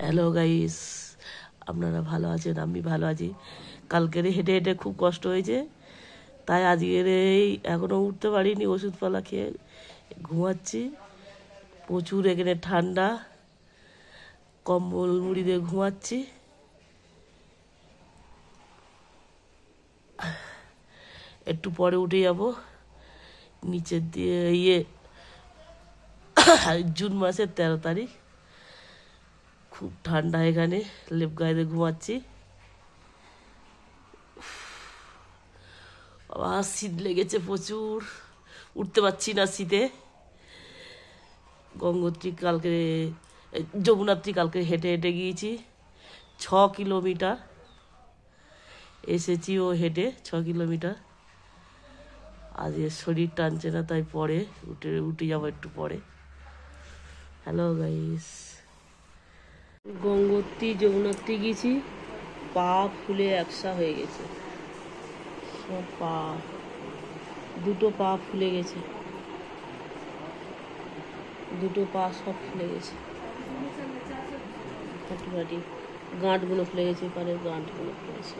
Hello guys, আপনারা ভালো আছেন? আমি ভালো আছি। কালকের হেঁটে হেঁটে খুব কষ্ট হয়েছে, তাই আজকের এই এখনও উঠতে পারিনি, ওষুধপালা খেয়ে ঘুমাচ্ছি। প্রচুর এখানে ঠান্ডা, কম্বল মুড়ি দিয়ে ঘুমাচ্ছি। একটু পরে উঠে যাব নিচের দিয়ে জুন মাসের 13 তারিখ। খুব ঠান্ডা, এখানে লেপ গায়ে ঘুমাচ্ছি। বাবা, শীত লেগেছে প্রচুর, উঠতে পারছি না শীতে। যমুনাত্রী কালকে হেঁটে হেঁটে গিয়েছি 6 কিলোমিটার, এসেছিও হেঁটে 6 কিলোমিটার। আজকে শরীর টানছে না, তাই পরে উঠে যাবো একটু পরে। হ্যালো গাইস, যমুনাত্রী গেছি, পা ফুলে একসা হয়ে গেছে। সব দুটো পা ফুলে গেছে, দুটো পা সব ফুলে গেছে। গাঁটগুলো ফুলে গেছে, পায়ের গাঁটগুলো ফুলে গেছে।